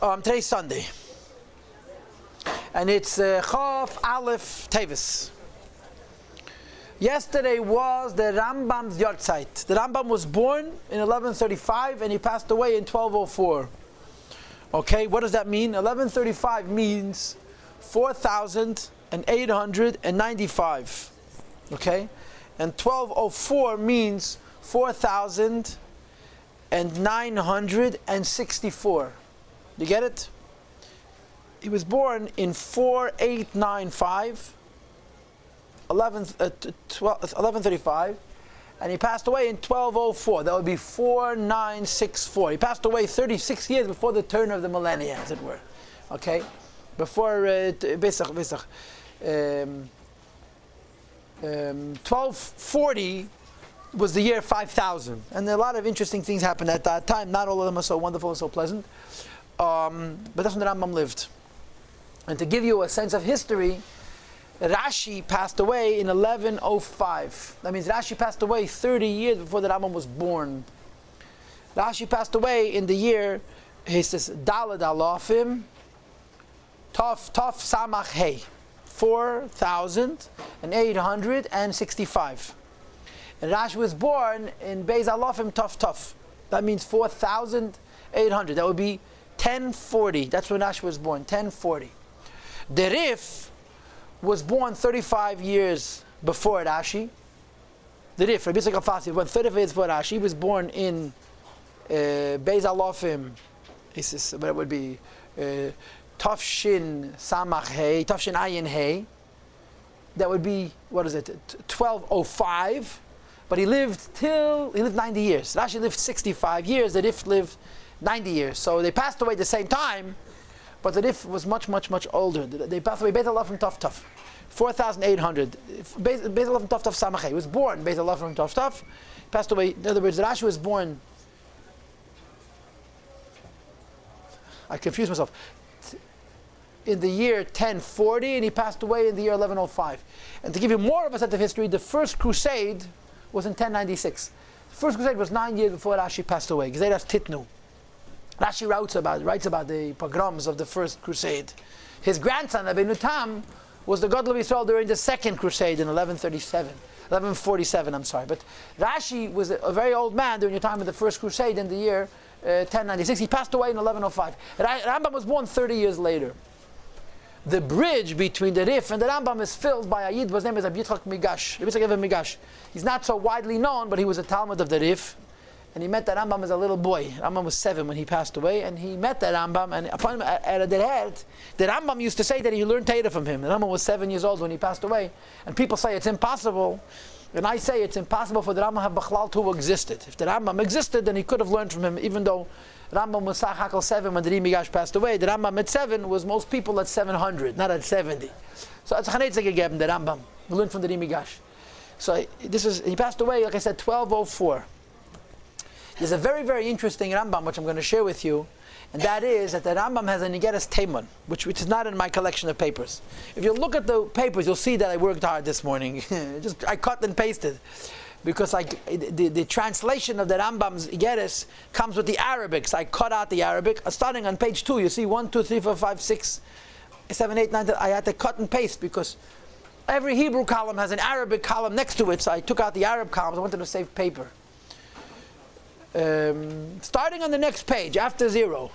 Today's Sunday, and it's Chof Aleph Tevis. Yesterday was the Rambam's Yortzeit. The Rambam was born in 1135 and he passed away in 1204. Okay, what does that mean? 1135 means 4,895. Okay, and 1204 means 4,964. You get it? He was born in 4895, 1135, and he passed away in 1204. That would be 4964. He passed away 36 years before the turn of the millennia, as it were. Okay? Before 1240 was the year 5000. And a lot of interesting things happened at that time. Not all of them are so wonderful and so pleasant. But that's when the Rambam lived. And to give you a sense of history, Rashi passed away in 1105. That means Rashi passed away 30 years before the Rambam was born. Rashi passed away in the year, he says, Dalad Alafim, Tov Samach Hey, 4,865. And Rashi was born in Beis Alafim Tov. That means 4,800. That would be 1040. That's when Rashi was born, 1040. The Rif was born 35 years before Rashi. The Rif, Rabbi Yossi Paltiel, was born 35 years before Rashi. He was born in Beis Alafim. What would be Tafshin Samach Hey, Tafshin Ayin Hey. That would be, what is it, 1205. But he lived 90 years. Rashi lived 65 years. The Rif lived 90 years. So they passed away at the same time, but the Rif was much older. They passed away Beis Alafim Tov, 4,800. Beis Alafim Tov Samach. He was born Beis Alafim Tov. Passed away. In other words, Rashi was born. I confused myself. In the year 1040, and he passed away in the year 1105. And to give you more of a sense of history, the first crusade was in 1096. The first crusade was 9 years before Rashi passed away. Gzeras Titnu. Rashi writes about the pogroms of the first crusade. His grandson, Rabbeinu Tam, was the Gadol of Yisrael during the second crusade in 1147. But Rashi was a very old man during the time of the first crusade in the year 1096. He passed away in 1105. Rambam was born 30 years later. The bridge between the Rif and the Rambam is filled by a Yid whose name is Rabbi Yitzchak Migash. He's not so widely known, but he was a Talmud of the Rif. And he met the Rambam as a little boy. Rambam was 7 when he passed away, and he met the Rambam, and upon him at the head, the Rambam used to say that he learned Torah from him. The Rambam was 7 years old when he passed away, and people say it's impossible, and I say it's impossible for the Rambam have Bechlal to have existed. If the Rambam existed, then he could have learned from him, even though Rambam was Sach Hakel 7 when the Rimigash passed away. The Rambam at 7 was most people at 700, not at 70. So it's a Chanetzah gegeben, the Rambam. We learned from the Rimigash. So he passed away, like I said, 1204. There's a very, very interesting Rambam which I'm going to share with you, and that is that the Rambam has a Nigeres Teiman, which is not in my collection of papers. If you look at the papers, you'll see that I worked hard this morning. I cut and pasted, because the translation of the Rambam's Nigeres comes with the Arabic. So I cut out the Arabic. Starting on page 2, you see 1, 2, 3, 4, 5, 6, 7, 8, 9, 10. I had to cut and paste because every Hebrew column has an Arabic column next to it, so I took out the Arab columns. I wanted to save paper. Starting on the next page, after 0.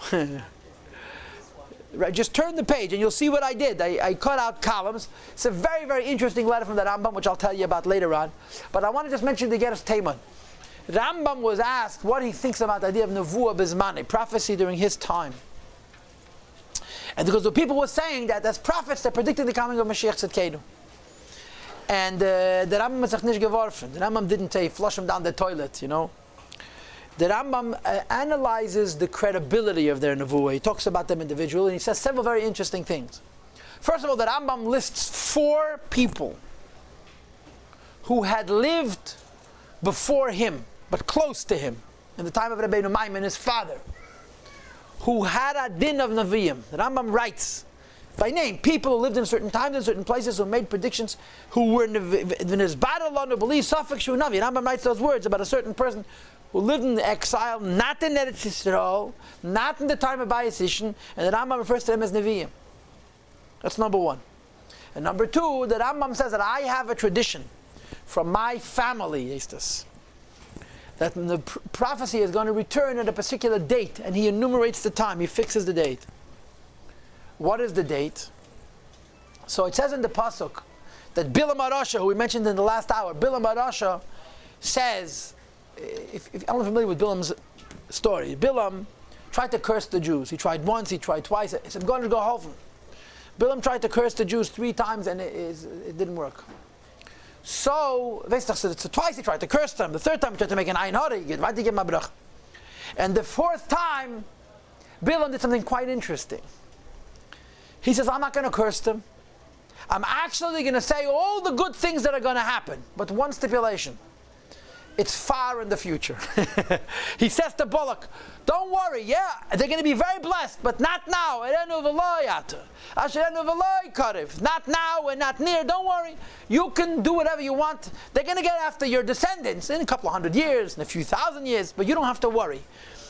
Right, just turn the page and you'll see what I did. I cut out columns. It's a very, very interesting letter from the Rambam, which I'll tell you about later on. But I want to just mention the Nigeres Teiman. Rambam was asked what he thinks about the idea of Nevuah Bizmani, prophecy during his time. And because the people were saying that as prophets, they're predicting the coming of Mashiach Tzidkenu. And the Rambam hat sich nicht geworfen. The Rambam didn't say, flush him down the toilet, you know. The Rambam analyzes the credibility of their nevuah. He talks about them individually, and he says several very interesting things. First of all, the Rambam lists 4 people who had lived before him, but close to him, in the time of Rabbeinu Maimon, his father, who had a din of Nevi'im. The Rambam writes by name, people who lived in certain times in certain places, who made predictions, who were in his battle on the belief, Safek Shunavi. Rambam writes those words about a certain person who lived in exile, not in Eretz Yisrael, not in the time of Bayis Yishin, and the Rambam refers to them as Nevi'im. That's number one. And number two, the Rambam says that I have a tradition from my family, that the prophecy is going to return at a particular date, and he enumerates the time, he fixes the date. What is the date? So it says in the Pasuk that Bilam HaRasha, who we mentioned in the last hour, Bilam HaRasha says, if I'm familiar with Bilam's story, Bilam tried to curse the Jews. He tried once, he tried twice. He said, I'm going to go home. Bilam tried to curse the Jews 3 times and it didn't work. So twice he tried to curse them. The 3rd time he tried to make an ayin hara. And the 4th time, Bilam did something quite interesting. He says, I'm not going to curse them. I'm actually going to say all the good things that are going to happen. But one stipulation. It's far in the future. He says to Balak, don't worry, yeah, they're going to be very blessed, but not now. Not now and not near, don't worry. You can do whatever you want. They're going to get after your descendants in a couple of 100 years, in a few thousand years, but you don't have to worry.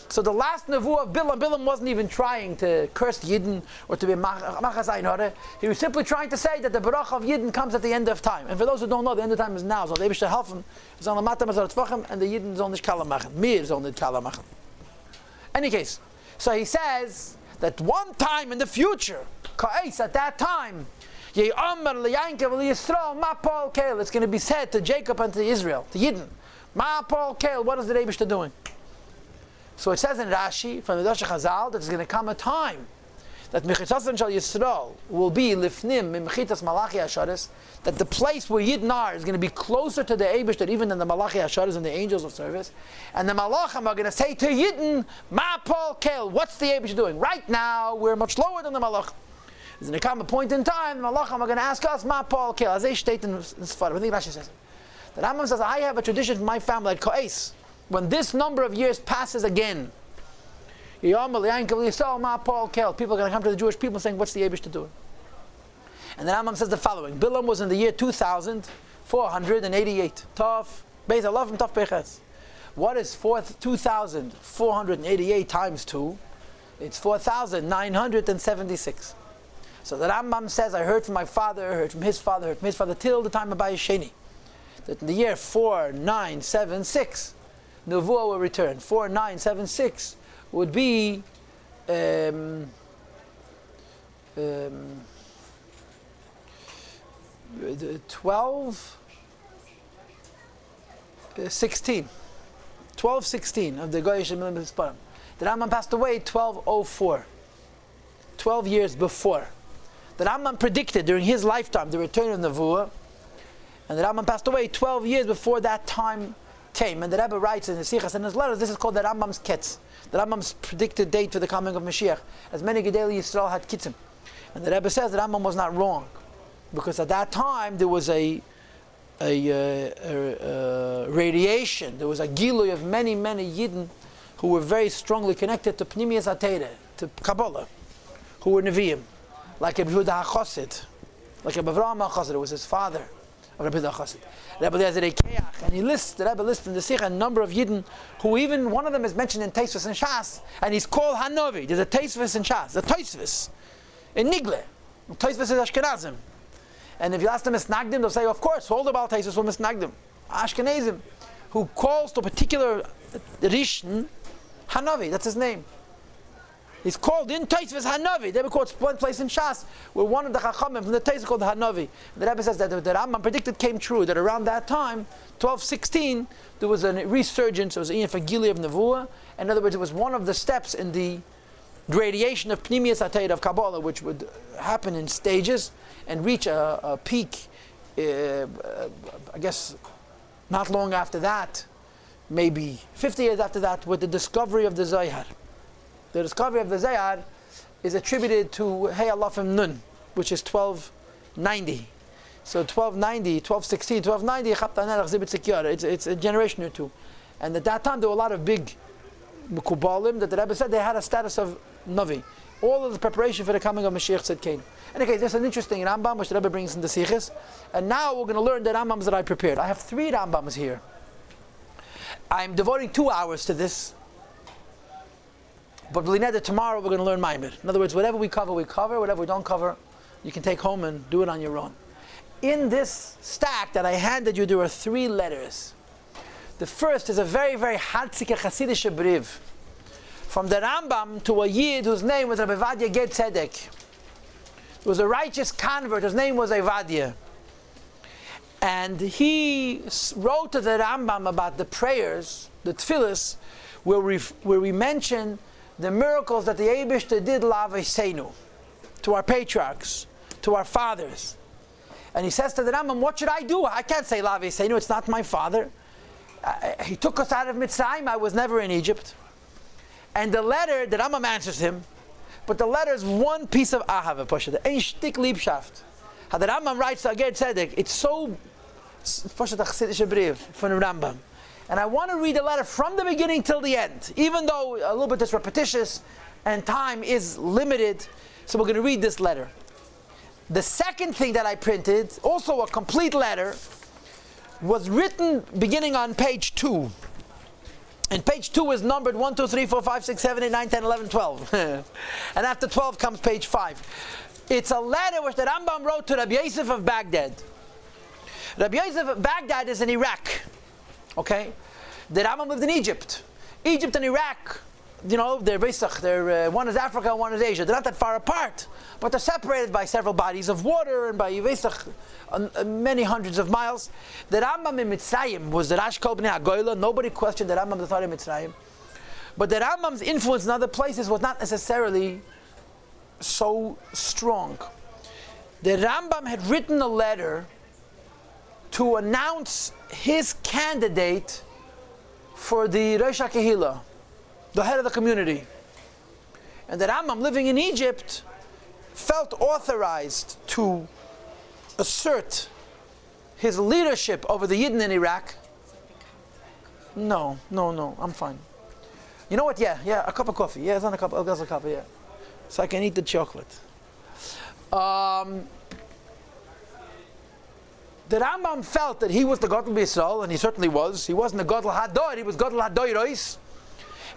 So the last nevuah of Bilam wasn't even trying to curse Yidden or to be machas ayin hara. He was simply trying to say that the Baruch of Yidden comes at the end of time. And for those who don't know, the end of time is now. So the Eibishter helfen is on the matam azar tzvachim, and the Yidden zon nicht kala machen. Mir zon nicht kala machen. Any case, so he says that one time in the future, ka'es at that time, ye'amar li'yankev li'Yisrael ma'pol keil. It's going to be said to Jacob and to Israel, to Yidden, ma'pol keil. What is the Eibishter doing? So it says in Rashi, from the Dosh Chazal, that there's going to come a time that Mechitzas Shal Yisrael will be Lifnim Mechitzas Malachi Asharis, that the place where Yidden are is going to be closer to the Eibishter even than the Malachi Asharis and the angels of service. And the Malachim are going to say to Yidden, Ma Paul Kel, what's the Eibishter doing? Right now, we're much lower than the Malach. There's going to come a point in time, the Malachim are going to ask us, Ma Paul Kel, as they state in Sfarim. I think Rashi says it. The Rambam says, I have a tradition from my family at Ko'es. When this number of years passes again, people are going to come to the Jewish people saying, what's the Eibishter doing? And the Rambam says the following. Bilam was in the year 2488. Tov, Beis Allah from Tov Peches. What is 2488 times 2? It's 4976. So the Rambam says, I heard from my father, heard from his father, till the time of Bayis Sheni, that in the year 4976, Nevuah will return. 4976 would be 1216. 1216 of the Goyish Milim Hisparim. The Rambam passed away 1204. 12 years before. The Rambam predicted during his lifetime the return of Nevuah, and the Rambam passed away 12 years before that time came. And the Rebbe writes in his Sichas and his letters, this is called the Rambam's Ketz, the Rambam's predicted date for the coming of Mashiach, as many Gedei Yisrael had Kitzim. And the Rebbe says the Rambam was not wrong, because at that time there was a radiation, there was a gilui of many Yidden who were very strongly connected to Pnimiyas HaTeireh, to Kabbalah, who were Nevi'im, like Rabbi Yehuda HaChassid, like Rabbi Avraham HaChassid, who was his father, Rabbi Yehuda HaChassid. Rabbi Eliezer Keach, and the Rebbe lists in the Sikha a number of Yidden who even one of them is mentioned in Tosfos and Shas, and he's called Hanovi. There's a Tosfos and Shas, a Tosfos in Nigle. Tosfos is Ashkenazim, and if you ask them Misnagdim, they'll say, of course, all the Baal Tosfos were Misnagdim, Ashkenazim, who calls to a particular Rishon Hanovi. That's his name. He's called in Tosfos Hanavi. They were called one place in Shas where one of the Chachamim from the Tosfos called Hanavi. The Rebbe says that the Rambam predicted came true, that around that time, 1216, there was a resurgence, there was an Gili of Nevuah. In other words, it was one of the steps in the radiation of Pnimiyas HaTeireh of Kabbalah, which would happen in stages and reach a peak, I guess, not long after that, maybe 50 years after that, with the discovery of the Zohar. The discovery of the Zohar is attributed to Hey Alafim Nun, which is 1290. So 1290, 1216, 1290, it's a generation or two. And at that time there were a lot of big Mekubalim that the Rebbe said they had a status of Navi. All of the preparation for the coming of Mashiach Tzidkenu. And okay, there's an interesting Rambam which the Rebbe brings in the Sichos. And now we're going to learn the Rambams that I prepared. I have 3 Rambams here. I'm devoting 2 hours to this. But tomorrow we're going to learn Maimed. In other words, whatever we cover, we cover. Whatever we don't cover, you can take home and do it on your own. In this stack that I handed you, there are 3 letters. The first is a very, very Hatzike Chassidish brief from the Rambam to a Yid whose name was Rabbi Vadia Ger Tzedek. He was a righteous convert. His name was Evadia. And he wrote to the Rambam about the prayers, the tefillas, where we mention the miracles that the Eibishter did L'Avosenu, to our patriarchs, to our fathers. And he says to the Rambam, what should I do? I can't say L'Avosenu, it's not my father. He took us out of Mitzrayim, I was never in Egypt. And the letter, the Rambam answers him, but the letter is one piece of ahava, Pasha. Ein shtik liebshaft. How the Rambam writes to Ger Tzedek, it's so Pasha the Chassidische brief from the Rambam. And I want to read the letter from the beginning till the end, even though a little bit is repetitious and time is limited. So we're going to read this letter. The second thing that I printed, also a complete letter, was written beginning on page 2. And page 2 is numbered 1, 2, 3, 4, 5, 6, 7, 8, 9, 10, 11, 12. And after 12 comes page 5. It's a letter which the Rambam wrote to Rabbi Yosef of Baghdad. Rabbi Yosef of Baghdad is in Iraq. Okay? The Rambam lived in Egypt. Egypt and Iraq, you know, they're one is Africa and one is Asia. They're not that far apart, but they're separated by several bodies of water and by many hundreds of miles. The Rambam in Mitzrayim was the Rash Kol Bnei HaGoyla. Nobody questioned the Rambam's authority in Mitzrayim. But the Rambam's influence in other places was not necessarily so strong. The Rambam had written a letter to announce his candidate for the Rosh HaKehillah, the head of the community. And the Rambam, living in Egypt, felt authorized to assert his leadership over the Yidden in Iraq. No, I'm fine. You know what? Yeah, a cup of coffee. Yeah, it's on a glass of coffee, yeah. So I can eat the chocolate. The Rambam felt that he was the Gadol B'Yisrael, and he certainly was. He wasn't the Gadol Hador, he was Gadol Hadoros.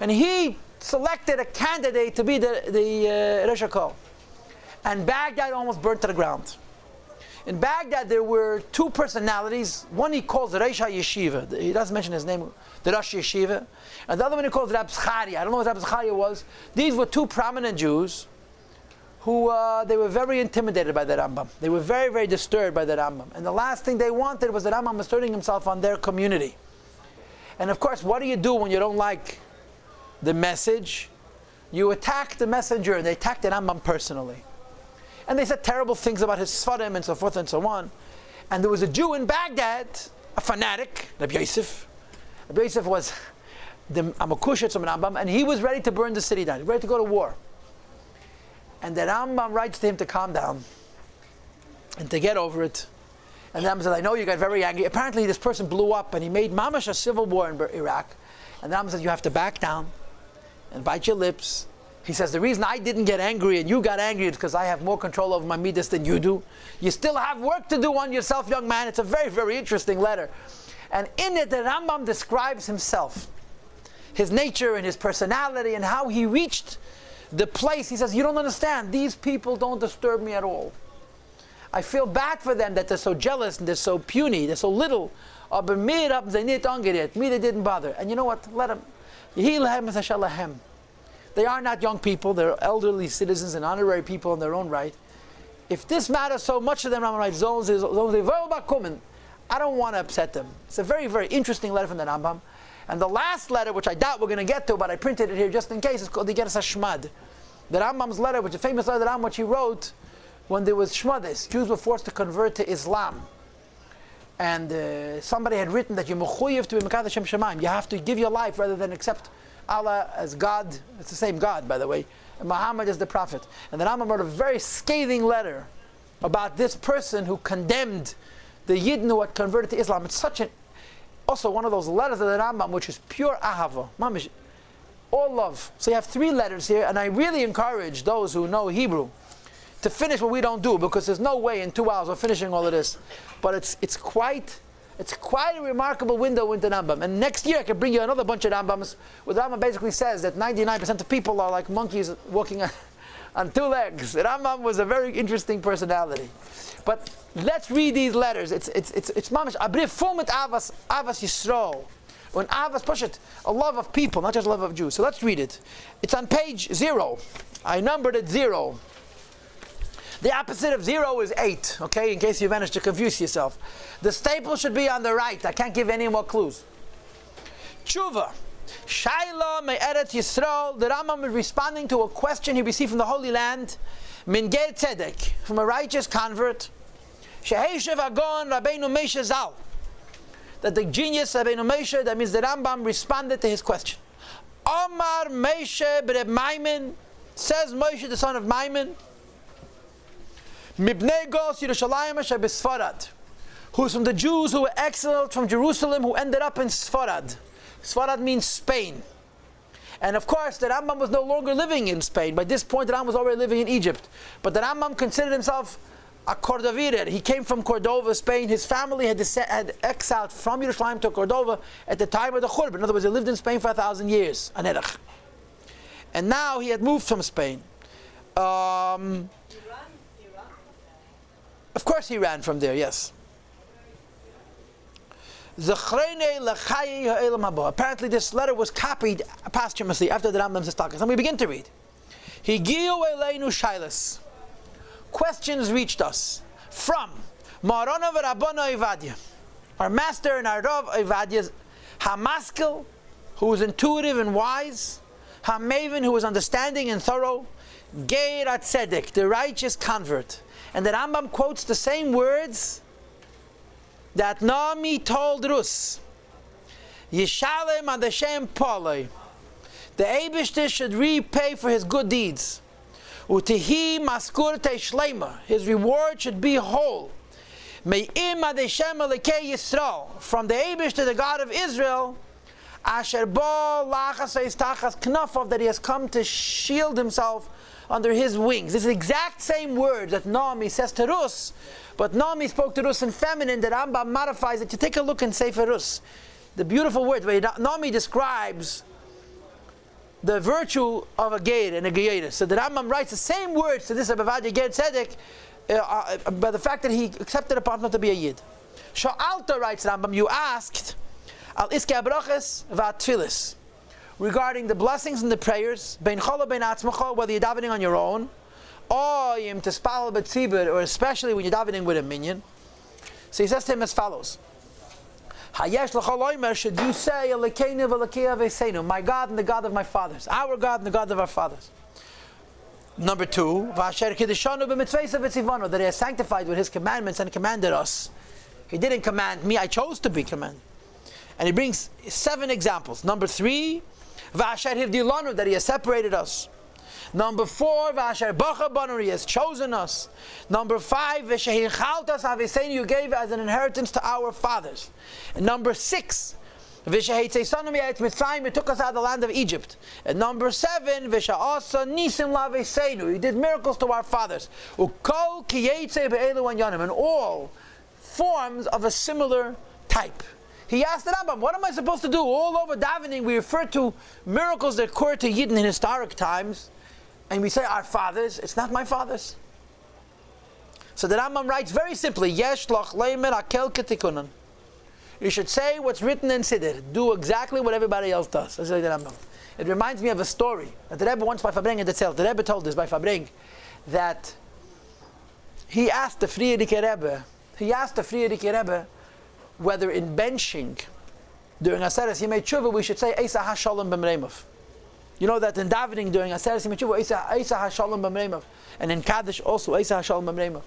And he selected a candidate to be the Rosh HaKol. And Baghdad almost burnt to the ground. In Baghdad there were 2 personalities. One he calls the Rosh HaYeshiva. He doesn't mention his name, the Rosh Yeshiva. And the other one he calls Rab Zcharia. I don't know what Rab Zcharia was. These were 2 prominent Jews who they were very intimidated by the Rambam. They were very, very disturbed by the Rambam. And the last thing they wanted was the Rambam asserting himself on their community. And of course, what do you do when you don't like the message? You attack the messenger, and they attacked the Rambam personally. And they said terrible things about his Sfarim and so forth and so on. And there was a Jew in Baghdad, a fanatic, Rabbi Yosef. Rabbi Yosef was the Amakushitz of Rambam, and he was ready to burn the city down, ready to go to war. And the Rambam writes to him to calm down and to get over it. And the Rambam said, I know you got very angry. Apparently this person blew up and he made mamash a civil war in Iraq. And the Rambam said, you have to back down and bite your lips. He says, the reason I didn't get angry and you got angry is because I have more control over my midas than you do. You still have work to do on yourself, young man. It's a very, very interesting letter. And in it, the Rambam describes himself, his nature and his personality and how he reached the place. He says, you don't understand. These people don't disturb me at all. I feel bad for them that they're so jealous and they're so puny, they're so little. But me, they didn't bother. And you know what? Let them. They are not young people. They're elderly citizens and honorary people in their own right. If this matters so much to them, Rambam writes, I don't want to upset them. It's a very, very interesting letter from the Rambam. And the last letter, which I doubt we're going to get to, but I printed it here just in case, is called the Geras HaShmad. The Rambam's letter, which is a famous letter, the Rambam, which he wrote when there was Shmadis. Jews were forced to convert to Islam. And somebody had written that you're mechuyev to be Mekadosh Shem Shemaim. You have to give your life rather than accept Allah as God. It's the same God, by the way. And Muhammad is the prophet. And the Rambam wrote a very scathing letter about this person who condemned the Yidden who had converted to Islam. It's such an... Also, one of those letters of the Rambam, which is pure ahava. Mamish. all love. So you have 3 letters here, and I really encourage those who know Hebrew to finish what we don't do, because there's no way in 2 hours of finishing all of this. But it's quite a remarkable window into Rambam. And next year I can bring you another bunch of Rambams, where the Rambam basically says that 99% of people are like monkeys walking on 2 legs. Rambam was a very interesting personality. But let's read these letters. It's mamish a brief full with avas Yisrael. When avas pushet, a love of people, not just a love of Jews. So let's read it. It's on page 0. I numbered it 0. The opposite of 0 is 8, okay, in case you managed to confuse yourself. The staple should be on the right. I can't give any more clues. Tshuva. Shaila me'eret Yisrael. The Rambam is responding to a question he received from the Holy Land. Min ger tzedek, from a righteous convert. Sheheshev agon Rabbeinu Moshe Zal. That the genius Rabbeinu Moshe, that means the Rambam, responded to his question. Omar Moshe b'Reb Maimon, says Moshe the son of Maimon, Mibnei Gos Yerushalayim Shebesfarad, who's from the Jews who were exiled from Jerusalem, who ended up in Sfarad. Sfarad means Spain. And of course, the Rambam was no longer living in Spain. By this point, the Rambam was already living in Egypt. But the Rambam considered himself a Cordovirer. He came from Cordova, Spain. His family had exiled from Yerushalayim to Cordova at the time of the Churban. In other words, he lived in Spain for 1,000 years. And now he had moved from Spain. Of course he ran from there, yes. Apparently this letter was copied posthumously after the Rambam's Histakas. And we begin to read. Higiu eleinu shailas. Questions reached us from Marana v'Rabbana Evadia, our master and our Rav Evadia, Hamaskil, who was intuitive and wise, Hamaven, who was understanding and thorough, Geir Tzedek, the righteous convert. And the Rambam quotes the same words that Naomi told Rus. Yishalem ad Hashem polei. The Eibishter should repay for his good deeds. Utehi maskur teishlema. His reward should be whole. Me'im ad Hashem alekei Yisrael. From the Eibishter, the God of Israel, asher bo lachas tachas knafov, that he has come to shield himself under his wings. This is the exact same words that Naomi says to Rus, but Naomi spoke to Rus in feminine. The Rambam modifies it. You take a look in Sefer Rus, the beautiful words where Naomi describes the virtue of a Geir and a Geirus. So the Rambam writes the same words to this Abavadia Ger Tzedek by the fact that he accepted upon not to be a Yid. Sha'alta, writes Rambam, you asked al iske abrachas va'atfilis, regarding the blessings and the prayers, bein chola bein atzmacha, whether you're davening on your own, or yim tespal b'tzibur, or especially when you're davening with a minion. So he says to him as follows: Hayesh l'chol omer, should you say Elokeinu v'Elokei Avosenu, my God and the God of my fathers, our God and the God of our fathers. Number 2, v'asher kiddushanu b'mitzvaysav v'tzivanu, that he has sanctified with his commandments and commanded us. He didn't command me, I chose to be commanded. And he brings 7 examples. Number 3, v'asher hivdilanu, that he has separated us. Number 4, v'asher bacha banu, he has chosen us. Number 5, v'shehichaltas avosenu, you gave as an inheritance to our fathers. And number 6, v'shehitzeisanu mi'eretz Mitzrayim, he took us out of the land of Egypt. And number 7, v'sha'asa nisim lavosenu, he did miracles to our fathers. Ukol kiyetze be'elu anyanim, and all forms of a similar type. He asked the Rambam, what am I supposed to do? All over davening we refer to miracles that occurred to Yidden in historic times, and we say our fathers. It's not my fathers. So the Rambam writes very simply, Yesh loch leimer akel ketikunan. You should say what's written in Siddur. Do exactly what everybody else does. That's like the Rambam. It reminds me of a story that the Rebbe once by Fabring had itself. The Rebbe told this by Fabring, that he asked the Friedrich Rebbe, whether in benching during Aseres Yimei Tshuva we should say Eisa HaShalom B'mreimov. You know that in davening during Aseres Yimei Tshuva Eisa HaShalom B'mreimov, and in Kaddish also Eisa HaShalom B'mreimov.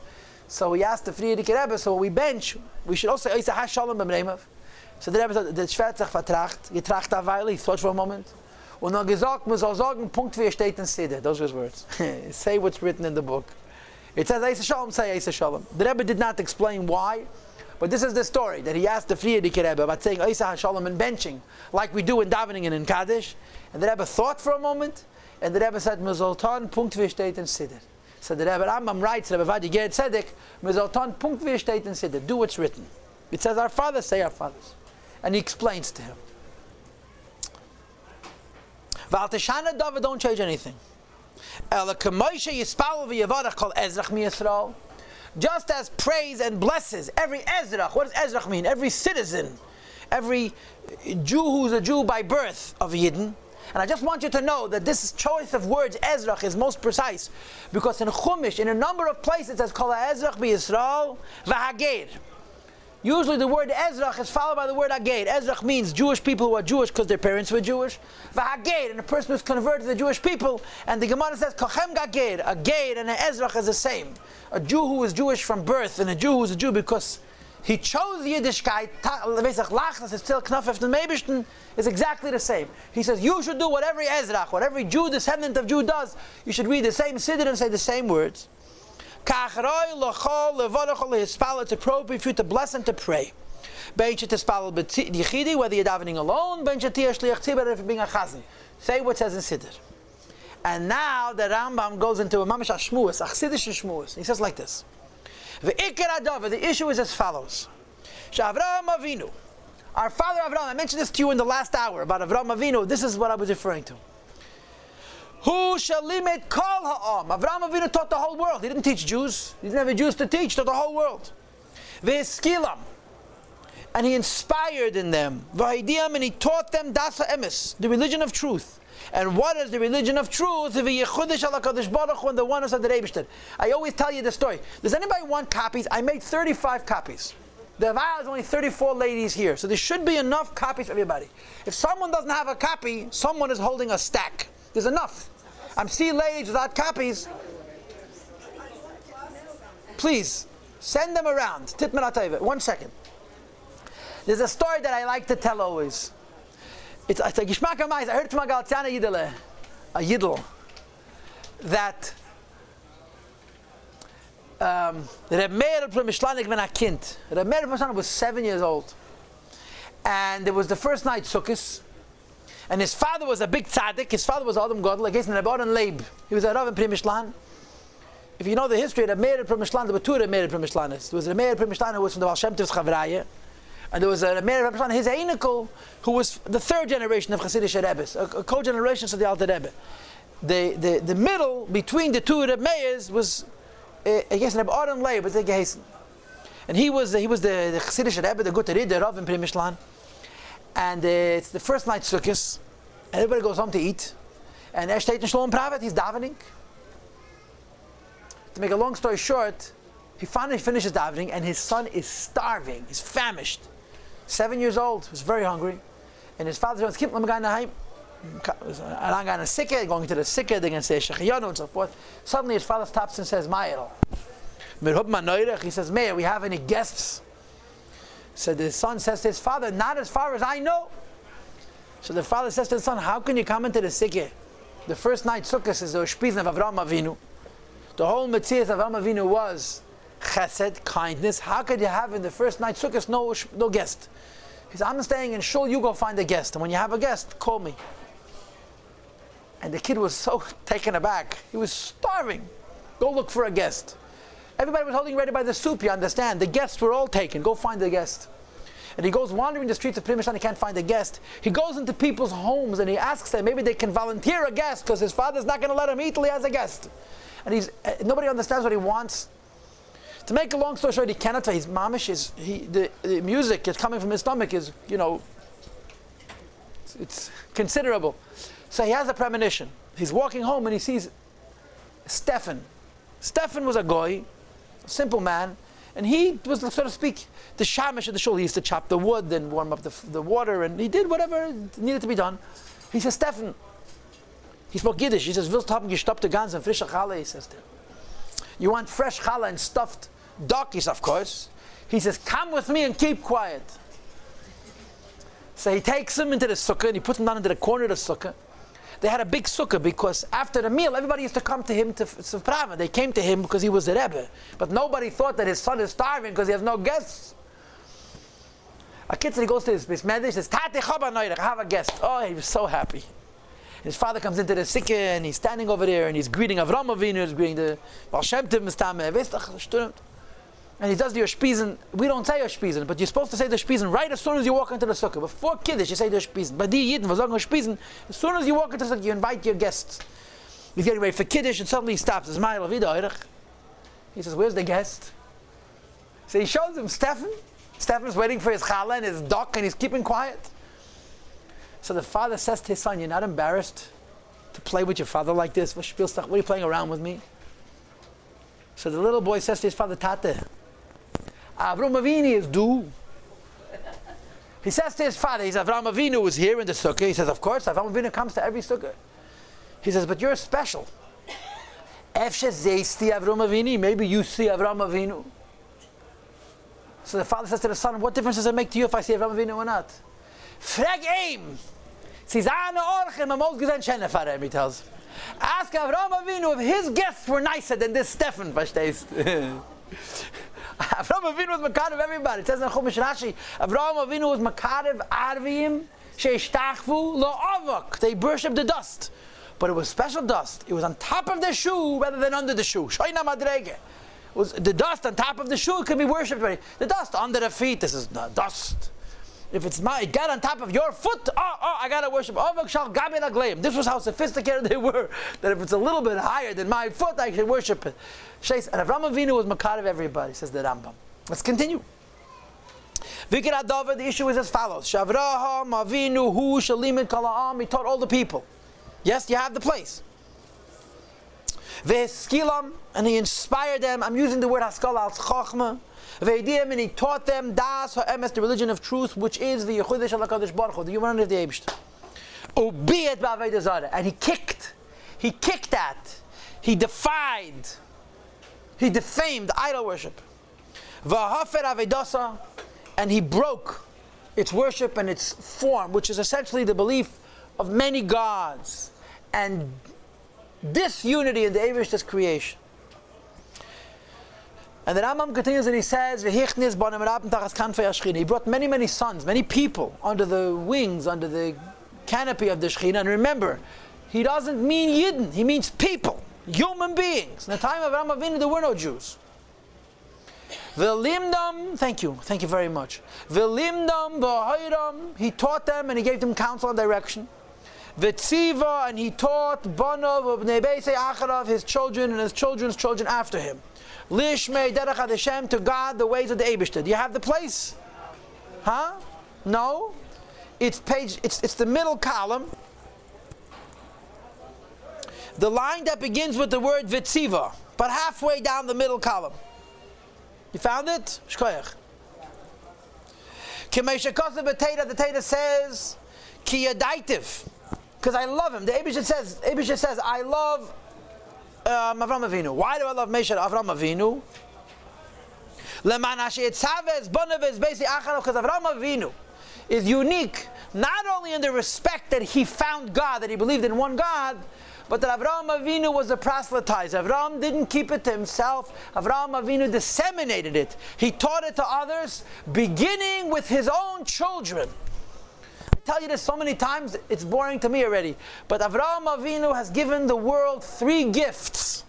So he asked the Friedrich Rebbe, so when we bench, we should also say Eisa HaShalom B'mreimov. So the Rebbe said, der Schwert sich vertracht, getracht a Weile, he thought for a moment, und dann gesagt, man soll sagen, Punkt wie steht in Siddur. Those were his words. Say what's written in the book. It says Eisa Shalom, say Eisa Shalom. The Rebbe did not explain why, But this is the story that he asked the Frierdiker Rebbe about saying Isa HaShalom and benching, like we do in davening and in Kaddish. And the Rebbe thought for a moment, and the Rebbe said, Mezoltan, Punkt wie steht in Siddur. So the Rebbe Rambam writes, Rebbe Vadi Ger Tzedek, Mezoltan, Punkt wie steht in Siddur. Do what's written. It says, our fathers say our fathers. And he explains to him. V'al Teshana David, don't change anything. Ela K'moshe Yispal v'Yavarach Kol Ezrach Mi Yisrael. Just as praise and blesses every Ezrach. What does Ezrach mean? Every citizen, every Jew who's a Jew by birth of Yidden. And I just want you to know that this choice of words, Ezrach, is most precise, because in Chumash, in a number of places, it says Kol Ezrach b'Yisrael v'Hager. Usually the word Ezrach is followed by the word Hager. Ezrach means Jewish people who are Jewish because their parents were Jewish. V'Hager, and a person who's converted to the Jewish people. And the Gemara says Kochem Gager. A Ger and an Ezrach is the same. A Jew who is Jewish from birth and a Jew who is a Jew because he chose Yiddishkeit, is exactly the same. He says you should do what every Ezrach, what every Jew, descendant of Jew does. You should read the same Siddur and say the same words. It's appropriate for you to bless and to pray. Whether you're davening alone, if you're being a chazan. Say what says in Siddur. And now the Rambam goes into a mamish shmuas, a chassidish shmuas. He says like this. The issue is as follows. Avraham Avinu, our father Avraham, I mentioned this to you in the last hour about Avraham Avinu. This is what I was referring to. Who shall limit kol ha'am? Avraham Avinu taught the whole world. He didn't teach Jews. He didn't have Jews to teach, taught the whole world. Ve'eskilam, and he inspired in them. V'haidiam, and he taught them dasa emes, the religion of truth. And what is the religion of truth? And the oneness of the Rebishter. I always tell you the story. Does anybody want copies? I made 35 copies. There are only 34 ladies here, so there should be enough copies for everybody. If someone doesn't have a copy, someone is holding a stack. There's enough. I'm seeing ladies without copies. Please, send them around. Titman Atayva. 1 second. There's a story that I like to tell always. It's a Gishmak HaMais. I heard from a Galatiana Yidele, a Yidel, that Reb Meir from Mishlanik ben Akint. Reb Meir from Mishlanik was 7 years old. And it was the first night Sukkot. And his father was a big tzaddik. His father was Adam Godel, against Reb Oren Leib. He was a Rav in Pri Mishlan. If you know the history, Reb Meir from Mishlan, there were two Reb Meir from Mishlanis. There was Reb Meir from Mishlan who was from the Baal Shem Tov's Chavraya. And there was a Meir from Mishlan, his Einikel, who was the third generation of Hasidic Rebbes, a co-generation of the Alter Rebbe. The middle between the two Reb Meirs was against Reb Oren Leib, but and he was the Hasidic Rebbe, the Guterid, the Rav in Pri Mishlan. And it's the first night Sukkot. Everybody goes home to eat. And steht in Shalom Pravet, he's davening. To make a long story short, he finally finishes davening and his son is starving. He's famished. 7 years old. He's very hungry. And his father says, "Keep going to the sikkah, going to the sikkah, they're going to say Shechiyanu and so forth." Suddenly his father stops and says, "Ma'ir." He says, "Meir, we have any guests?" So the son says to his father, "Not as far as I know." So the father says to the son, "How can you come into the sikkah? The first night Sukkot is the Ushpizn of Avraham Avinu. The whole Metzias of Avraham Avinu was chesed, kindness. How could you have in the first night Sukkot no guest?" He says, "I'm staying in shul, you go find a guest. And when you have a guest, call me." And the kid was so taken aback. He was starving. Go look for a guest. Everybody was holding ready by the soup, you understand. The guests were all taken. Go find the guest. And he goes wandering the streets of Pri Mishlan, he can't find a guest. He goes into people's homes and he asks them, maybe they can volunteer a guest because his father's not going to let him eat till he has a guest. And nobody understands what he wants. To make a long story short, he cannot tell. His mamish the music is coming from his stomach is, it's considerable. So he has a premonition. He's walking home and he sees Stefan. Stefan was a goy, a simple man, and he was, so to speak, the shamish of the shul. He used to chop the wood and warm up the water, and he did whatever needed to be done. He says, "Stefan," he spoke Yiddish. He says, "Willst haben gestoppte Gans and frische Challah?" He says to him. "You want fresh challah and stuffed duckies, of course." He says, "Come with me and keep quiet." So he takes him into the sukkah and he puts him down into the corner of the sukkah. They had a big sukkah because after the meal, everybody used to come to him to Prava. They came to him because he was the Rebbe. But nobody thought that his son is starving because he has no guests. A kid said he goes to his medrash, he says, Tate Chaba Noirech, I have a guest. Oh, he was so happy. His father comes into the Sikke and he's standing over there and he's greeting Avram Avinu, he's greeting the Baal Shem Tov Mistame, and he does the Yoshpizen. We don't say Yoshpizen, but you're supposed to say the Yoshpizen right as soon as you walk into the sukkah. Before Kiddush, you say the Yoshpizen. But the Yidden, as soon as you walk into the sukkah, you invite your guests. He's getting ready for Kiddush and suddenly he stops. He says, where's the guest? So he shows him Stefan. Stefan's waiting for his challah and his duck and he's keeping quiet. So the father says to his son, you're not embarrassed to play with your father like this? What are you playing around with me? So the little boy says to his father, Tate, Avram Avinu is due. He says to his father, he says, Avram Avinu was here in the sukkah. He says, of course, Avram Avinu comes to every sukkah. He says, but you're special. Maybe you see Avram Avinu. So the father says to the son, what difference does it make to you if I see Avram Avinu or not? Frag aim. He tells him. Ask Avram Avinu if his guests were nicer than this Stefan, verstehst? Avram Avinu was Makarev everybody. It says in Chumash Rashi, Avram Avinu was Makarev Arvim sheishtachvu lo'avok. They worshipped the dust. But it was special dust. It was on top of the shoe rather than under the shoe. Shoyna madrege. Was the dust on top of the shoe could be worshipped. The dust under the feet, this is dust. If it got on top of your foot, I gotta worship. This was how sophisticated they were. That if it's a little bit higher than my foot, I should worship it. And Avram Avinu was Makarev everybody, says the Rambam. Let's continue. The issue is as follows. Shavraham Avinu hu shalimit kala'am. He taught all the people. Yes, you have the place. Ve'eskilam, and he inspired them. I'm using the word haskala al chachma. Ve'edim, and he taught them das ha'emes, the religion of truth, which is the Yechudah Shel HaKadosh Baruch Hu, the human of the Eibishter. Ubiyet ba'aveidah zarah, and he kicked at, he defied, he defamed idol worship. V'hafer aveidasa, and he broke its worship and its form, which is essentially the belief of many gods and disunity in the Eibishter's creation. And the Rambam continues and he says, he brought many sons, many people under the wings, under the canopy of the Shekhinah. And remember, he doesn't mean Yidden, he means people, human beings. In the time of Ram Avinu, there were no Jews. V'limdam, thank you very much. V'limdam v'hoiram, he taught them and he gave them counsel and direction. V'tziva, and he taught Banov of Nebesei Acharav, his children and his children's children after him. Lishmei derech ad Hashem, to God the ways of the Eibishter. Do you have the place? Huh? No? It's the middle column. The line that begins with the word V'tziva, but halfway down the middle column. You found it? Shkoyach. K'meisha kosev b'teira, the Teira says, Ki yadaitiv, because I love him. The Eibishter says, I love Avram Avinu. Why do I love Meshach Avram Avinu? Because Avram Avinu is unique, not only in the respect that he found God, that he believed in one God, but that Avram Avinu was a proselytizer. Avram didn't keep it to himself. Avram Avinu disseminated it. He taught it to others, beginning with his own children. I tell you this so many times, it's boring to me already. But Avram Avinu has given the world 3 gifts.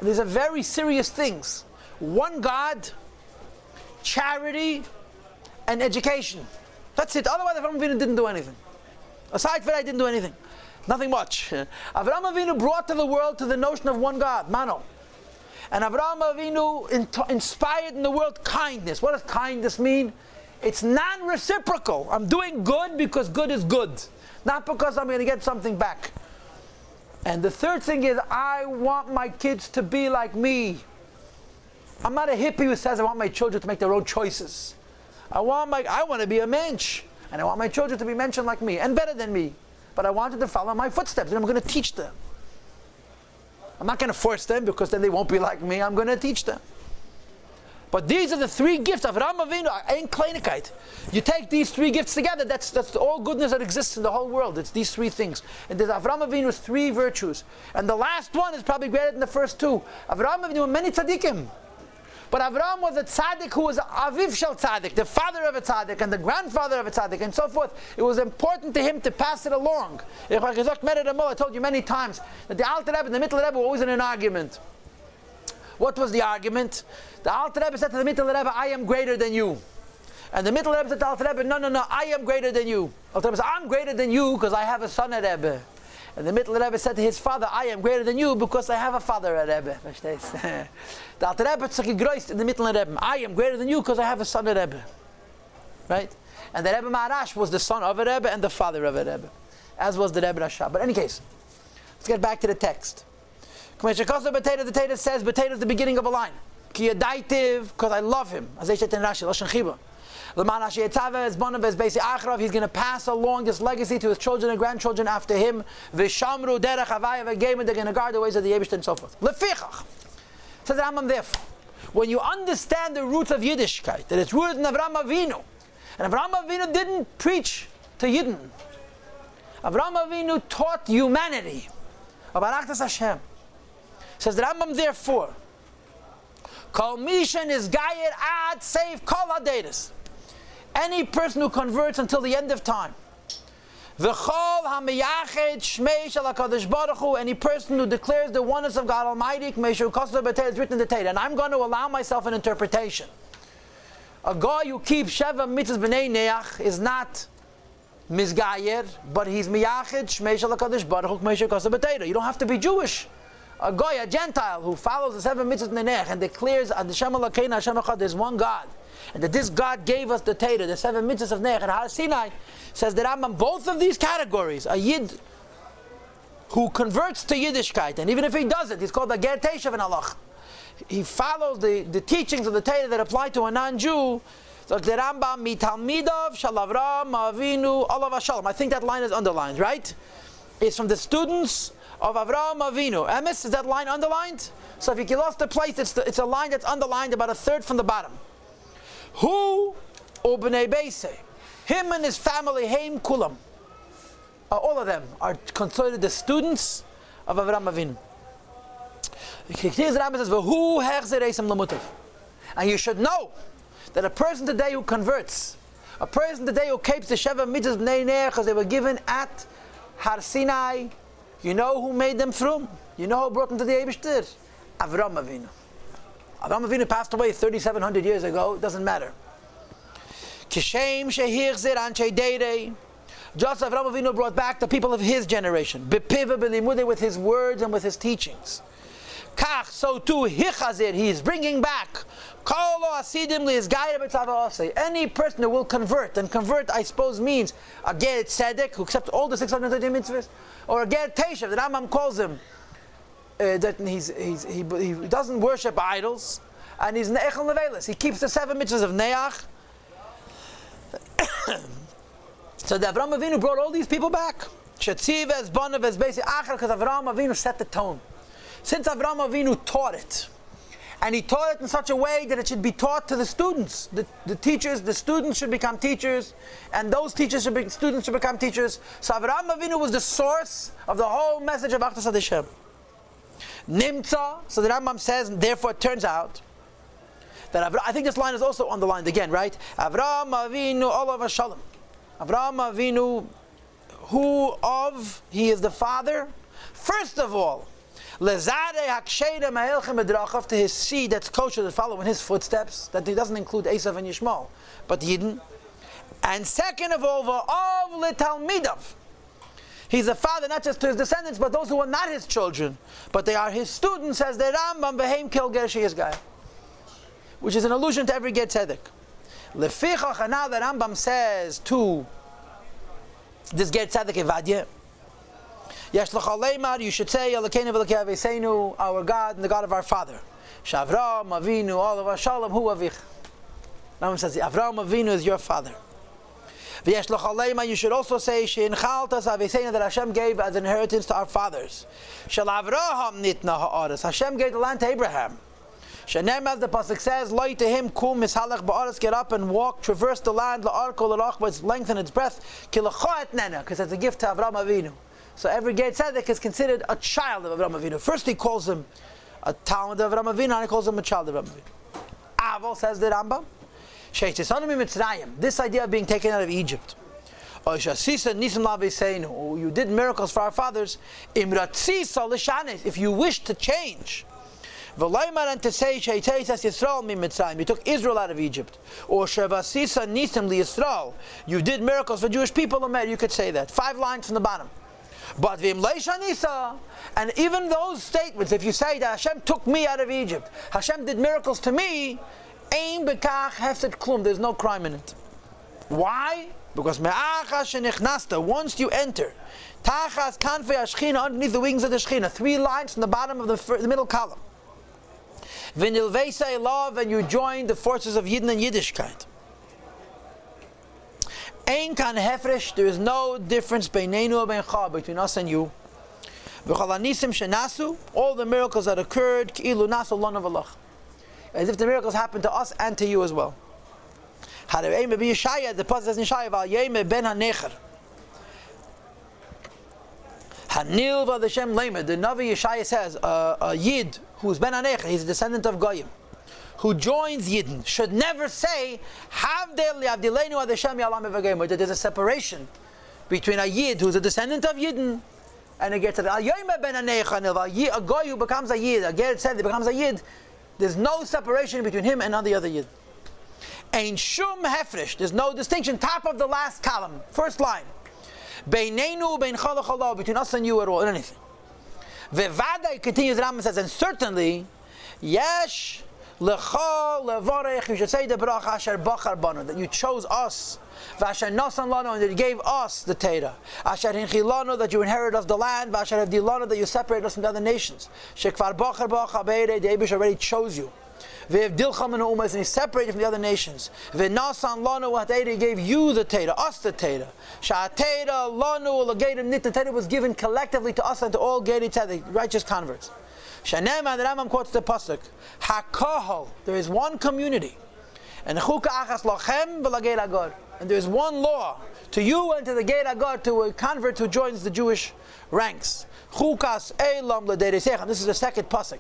These are very serious things. One God, charity, and education. That's it. Otherwise, Avram Avinu didn't do anything. Aside from that, he didn't do anything. Nothing much. Avram Avinu brought to the world to the notion of one God, Mano. And Avram Avinu inspired in the world kindness. What does kindness mean? It's non-reciprocal. I'm doing good because good is good, not because I'm going to get something back. And the third thing is, I want my kids to be like me. I'm not a hippie who says I want my children to make their own choices. I want to be a mensch, and I want my children to be mentioned like me and better than me. But I wanted to follow my footsteps, and I'm going to teach them. I'm not going to force them because then they won't be like me. I'm going to teach them. But these are the 3 gifts of Avram Avinu, ain't kleinigkeit. You take these 3 gifts together, that's all goodness that exists in the whole world. It's these 3 things. And there's Avram Avinu's 3 virtues. And the last one is probably greater than the first 2. Avram Avinu, many tzaddikim But Avraham was a tzaddik who was aviv shel tzaddik, the father of a tzaddik and the grandfather of a tzaddik and so forth. It was important to him to pass it along. I told you many times that the Alter Rebbe and the Mittel Rebbe were always in an argument. What was the argument? The Alter Rebbe said to the Mittel Rebbe, I am greater than you. And the Mittel Rebbe said to the Alter Rebbe, no, I am greater than you. Alter Rebbe said, I'm greater than you because I have a son at Rebbe. And the Mittel Rebbe said to his father, I am greater than you because I have a father at Rebbe. The Alter Rebbe took a groist in the Mittel Rebbe. I am greater than you because I have a son at Rebbe. Right? And the Rebbe Maharash was the son of a Rebbe and the father of a Rebbe. As was the Rebbe Rasha. But in any case, let's get back to the text. The Taita says, Betaita is the beginning of a line. Ki yadaitiv, because I love him. As they said in Rashi, Lashon Chiba. He's going to pass along this legacy to his children and grandchildren after him. They're going to guard the ways of the Yebishter and so forth. Says the Rambam, therefore, when you understand the roots of Yiddishkeit, that it's rooted in Avraham Avinu, and Avraham Avinu didn't preach to Yidden. Avraham Avinu taught humanity about Achdus Hashem. Says the Rambam, therefore, Kol Mishan is Gayer Ad Save Kol Hadedas. Any person who converts until the end of time. V'chol hamiyached shmei shel HaKadosh Baruch Hu. Any person who declares the oneness of God Almighty, k'meishu kosov b'teir, is written in the Torah. And I'm going to allow myself an interpretation. A guy who keeps Sheva mitzvahs b'nei neach is not mizgayer, but he's miyached shmei shel HaKadosh Baruch Hu, k'meishu kosov b'teir. You don't have to be Jewish. A guy, a Gentile, who follows the 7 mitzvahs b'nei neach and declares Ad Hashem Elokeinu Hashem Echad, there's one God. And that this God gave us the Torah, the 7 mitzvahs of Neach and Har Sinai, says the Rambam, both of these categories, a Yid who converts to Yiddishkeit, and even if he doesn't, he's called a Ger Teshav in Allah. He follows the teachings of the Torah that apply to a non-Jew. So the Rambam, Mitalmidav, Shalavram, Avinu, Olav Hashalom. I think that line is underlined, right? It's from the students of Avraham Avinu. Emes, is that line underlined? So if you lost the place, it's a line that's underlined about a third from the bottom. Who ubnei beise, him and his family, heim kulam, all of them are considered the students of Avraham Avinu. Here's the Rambam says, "V'hu hechzer eisem lamutav," and you should know that a person today who converts, a person today who keeps the Sheva mitzvahs b'nei neach, because they were given at Har Sinai, you know who made them through? You know who brought them to the Eibishter? Avraham Avinu. Avraham Avinu passed away 3,700 years ago. It doesn't matter. Kishem shehichzir anshe deirei. Just Avraham Avinu brought back the people of his generation. Bepiva b'limude, with his words and with his teachings. Kach, so too hichazir, he is bringing back. Kol asidim li'izgayir b'tzava. Any person who will convert, and convert I suppose means a ger tzedek who accepts all the 630 mitzvahs, or a ger teshav, the Rambam calls him. That he doesn't worship idols, and he's ne'echel nevelis. He keeps the 7 mitzvahs of neach. So the Avraham Avinu brought all these people back. Shetziv es banav es beisi achar, because Avraham Avinu set the tone. Since Avraham Avinu taught it, and he taught it in such a way that it should be taught to the students, the teachers, the students should become teachers, and those students should become teachers. So Avraham Avinu was the source of the whole message of Achdus Hashem. Nimtza, so the Rambam says, and therefore it turns out that I think this line is also underlined again, right? Avraham Avinu Olav Hashalom. Avraham Avinu, he is the father, first of all, Lezare Haksheda Ma'elchem Edrachav, to his seed that's kosher to follow in his footsteps, that he doesn't include Esav and Yishmael, but Yidden. And second of all, V'ov L'Talmidav. He's a father not just to his descendants, but those who are not his children, but they are his students, as the Rambam Behem Kel Ger Sheyes Gaya, which is an allusion to every Ger Tzedek. Lefichach, and now the Rambam says to this Ger Tzedek Evadia, Yesh L'chal Leimar, you should say, Elokeinu v'Elokei Aveiseinu, our God and the God of our father. Shavram Avinu, all of our Shalom, Hu Avich. Rambam says, Avraham Avinu is your father. V'yesh l'chal leima, you should also say, She'enchaltas Aveiseinu, that Hashem gave as inheritance to our fathers. Shel Avraham nitna ha'aretz, Hashem gave the land to Abraham. She'nem, as the pasuk says, Loi to him, kum mishalach ba'aretz, get up and walk, traverse the land, la'ar kol l'rach, with its length and its breadth, ki l'cho et nena, because it's a gift to Avraham Avinu. So every Ger Tzedek is considered a child of Avraham Avinu. First he calls him a talmid of Avraham Avinu, and he calls him a child of Avraham Avinu. Aval, says the Rambam, this idea of being taken out of Egypt. You did miracles for our fathers. If you wish to change, and to say you took Israel out of Egypt, or you did miracles for Jewish people, you could say that. 5 lines from the bottom. But and even those statements, if you say that Hashem took me out of Egypt, Hashem did miracles to me, there's no crime in it. Why? Because once you enter underneath the wings of the Shechina, 3 lines from the bottom of the middle column, love, and you join the forces of Yidden and Yiddishkeit. There is no difference between us and you. All the miracles that occurred, as if the miracles happened to us and to you as well. The pasuk says in Yeshaya, ben hanecher. Hanil v'adeshem lemed. The Navi Yeshaya says, a Yid who's ben hanecher, he's a descendant of Goyim, who joins Yidden, should never say, that there's a separation between a Yid who's a descendant of Yidden and a Ger Tzedek. A Goy who becomes a Yid, a Ger Tzedek becomes a Yid, there's no separation between him and the other Yid. Ein shum hefresh. There's no distinction. Top of the last column, first line. Beinenu bein chala chala, between us and you at all, in anything. Vevada, continues the Rambam says, and certainly, yesh lecha levarech. You should say the bracha asher bachar banu, that you chose us. V'asher nasan lanu, and that you gave us the Torah. Asher hinchi lanu, that you inherit us the land. V'asher hevdi lanu, that you separate us from the other nations. Shekvar bachar bachar beirei, the Eibush already chose you. And he separated from the other nations. He gave you the Torah, us the Torah. The Torah was given collectively to us and to all Geri Tzedek, righteous converts. The Rambam quotes the pasuk, HaKohol, there is one community. And there is one law to you and to the Ger Agor, to a convert who joins the Jewish ranks. Chukas Eilam L'Deresecha. This is the second pasuk.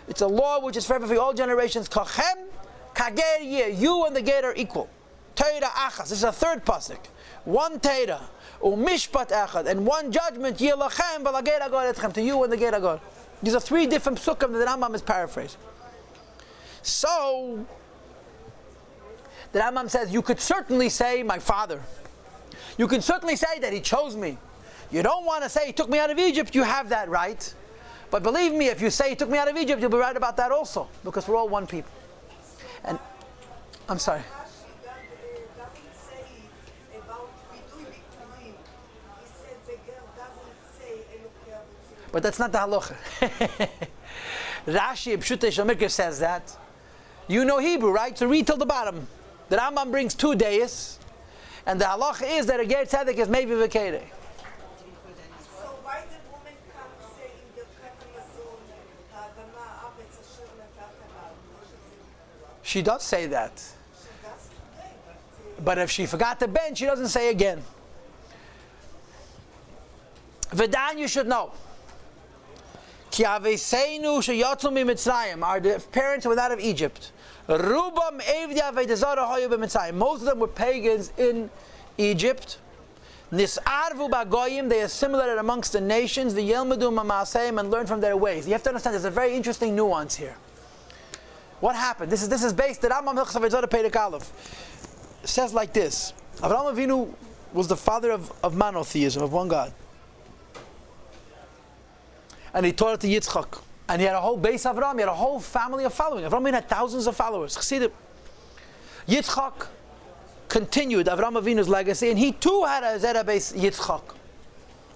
It's a law which is forever for all generations. Kachem Kager Yeh. You and the Ger are equal. Torah Achas. This is a third pasuk. One Torah. Umishpat Echad. And one judgment. Yelachem V'Lager Agor Etchem. To you and the Ger Agor. These are 3 different psukim that the Rambam is paraphrasing. So the Rambam says, you could certainly say, my father. You can certainly say that he chose me. You don't want to say he took me out of Egypt, you have that right. But believe me, if you say he took me out of Egypt, you'll be right about that also, because we're all one people. And I'm sorry. But that's not the halacha. Rashi Pshutei Shemikar says that. You know Hebrew, right? So read till the bottom. The Rambam brings 2 days, and the halacha is that a Ger Tzedek is maybe v'kerei. She does say that. But if she forgot the ben, she doesn't say again. V'dan, you should know. Ki aveseinu sheyatzu miMitzrayim. Our parents were out of Egypt. Rubam evdi avei zara hayu b'Mitzrayim. Most of them were pagans in Egypt. Nis'arvu b'goyim. They assimilated amongst the nations. V'yelmedu ma'aseim, and learned from their ways. You have to understand, there's a very interesting nuance here. What happened? This is based. The Rambam Hilchos Avodah Perek Aleph says like this: Avraham Avinu was the father of monotheism, of one God, and he taught it to Yitzchak. And he had a whole base of Avraham. He had a whole family of following. Avraham had thousands of followers. Yitzchak continued Avraham Avinu's legacy, and he too had a Zerah base Yitzchak.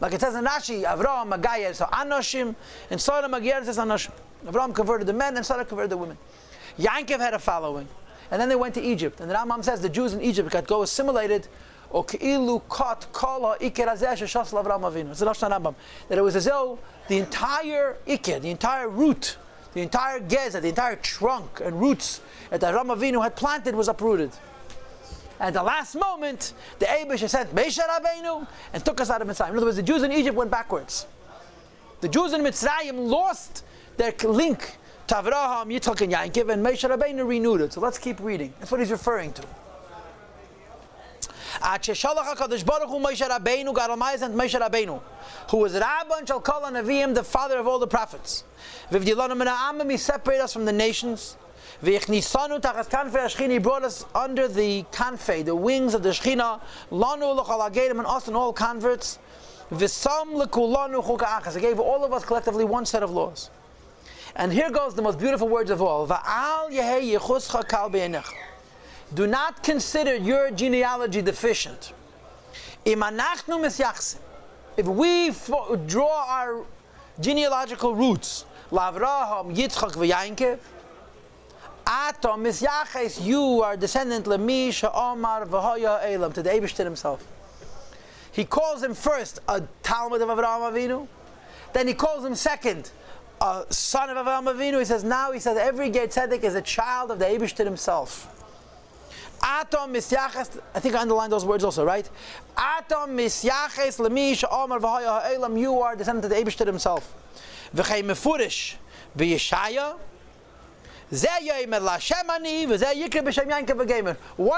Like it says in Rashi, Avraham Magayer, so Anoshim, and Sarah Magayer says Anoshim. Avraham converted the men, and Sarah converted the women. Yankov had a following, and then they went to Egypt. And the Rambam says the Jews in Egypt got assimilated. That it was as though the entire Iker, the entire root, the entire Gezer, the entire trunk and roots that Avraham Avinu had planted was uprooted. At the last moment, the Eibush sent Moshe Rabbeinu and took us out of Mitzrayim. In other words, the Jews in Egypt went backwards. The Jews in Mitzrayim lost their link to Avraham, Yitzchak, and Yaakov, and Moshe Rabbeinu renewed it. So let's keep reading. That's what he's referring to. God Almighty sent Moshe Rabbeinu, who was Rabban Shel Kol HaNeviim, the father of all the prophets. He separated us from the nations. He brought us under the kanfei, the wings of the Shechina, and us and all converts. He gave all of us collectively one set of laws. And here goes the most beautiful words of all. Do not consider your genealogy deficient. If we draw our genealogical roots, Avraham, Yitzchak, v'Yankov, Atom misyaches, you are descendant Lemi Sha'omar V'Hoya Elam, to the Eibishter himself. He calls him first a Talmud of Avraham Avinu, then he calls him second a son of Avraham Avinu. He says every Ger Tzedek is a child of the Eibishter himself. Atom misyaches, I think I underlined those words also, right? Atom misyaches Lemi Sha'omar V'Hoya Elam, you are descendant of the Eibishter himself. V'chei mefurish v'Yeshaya. One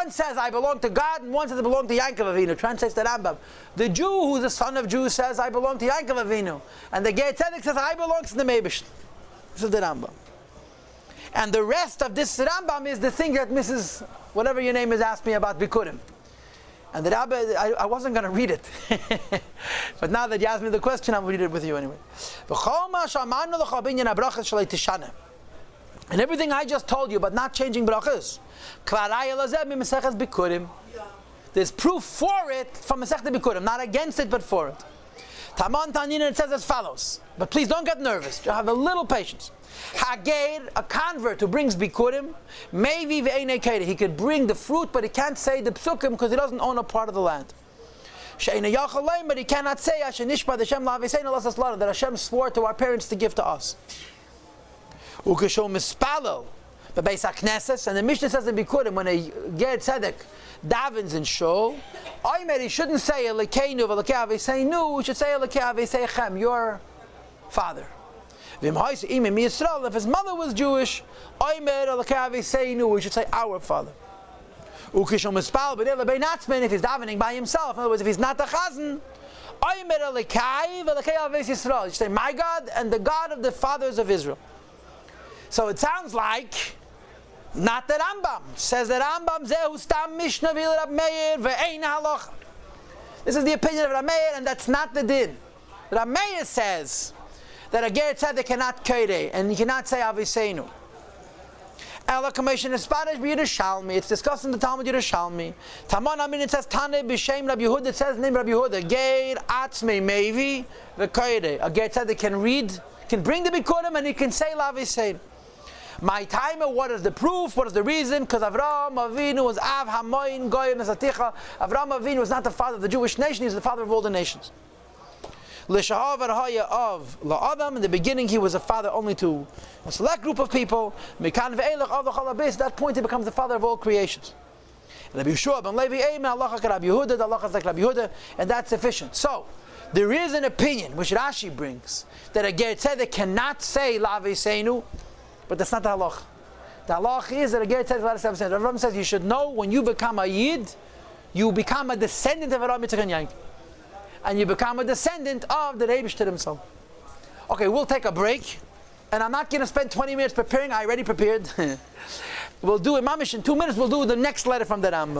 says, I belong to God, and one says, I belong to Yaakov Avinu. Translates the Rambam. The Jew, who's the son of Jew, says, I belong to Yaakov Avinu. And the Ger Tzedek says, I belong to the Meibish. This is the Rambam. And the rest of this Rambam is the thing that Mrs. whatever your name is asked me about Bikurim. And the Rabbi, I wasn't going to read it. But now that you asked me the question, I'll read it with you anyway. And everything I just told you, but not changing brachas. There's proof for it from Masechta Bikurim, not against it, but for it. Taman Tanina, it says as follows. But please don't get nervous. Just have a little patience. Hager, a convert who brings Bikurim, maybe he could bring the fruit, but he can't say the psukim because he doesn't own a part of the land. But he cannot say that Hashem swore to our parents to give to us. And the Mishnah says in Bikurim, when a Ger Tzedek davens in Shul, he shouldn't say Elokeinu v'Elokei Aviseinu, he should say Elokei Avisechem, your father. If his mother was Jewish, he should say our father. If he's davening by himself, in other words, if he's not the Chazan, he should say my God and the God of the fathers of Israel. So it sounds like not the Rambam. Says the Rambam, Zehu Stam Mishnah Vil Rab Meir Ve'ein Halacha. This is the opinion of Rab Meir, and that's not the din. Rab Meir says that a Ger Tzedek cannot kaireh, and he cannot say Aviseinu. Ela Commission is Spanish Yerushalmi. It's discussed in the Talmud Yerushalmi. Taman Amin, it says Tane B'Shem Rabbi Yehuda. It says name Rabbi Yehuda. Ger Atzmei Mevi Ve'kaireh. A Ger Tzedek can read, can bring the Bikurim, and he can say Aviseinu. My timer, what is the proof? What is the reason? Because Avraham Avinu was Av Hamoin Goyim Esaticha. Avraham Avinu was not the father of the Jewish nation, he was the father of all the nations. L'shahav Arhaya of La'adam, in the beginning he was a father only to a select group of people. Mekan Ve'elach of the Chalabis, at that point he becomes the father of all creations. Rabbi Yeshua ben Levi Eimen, Allah HaKar Rabbi Yehuda, Allah HaKar Rabbi Yehuda, and that's sufficient. So, there is an opinion, which Rashi brings, that a Ger Tzedek cannot say La'aviseinu, but that's not the halach. The halach is that a Ger Tzedek is allowed to say. Rambam says you should know when you become a Yid, you become a descendant of Avraham, Yitzchak, and Yaakov, and you become a descendant of the Eibishter himself. Okay, we'll take a break, and I'm not going to spend 20 minutes preparing. I already prepared. We'll do it, mamish, in 2 minutes. We'll do the next letter from the Rambam.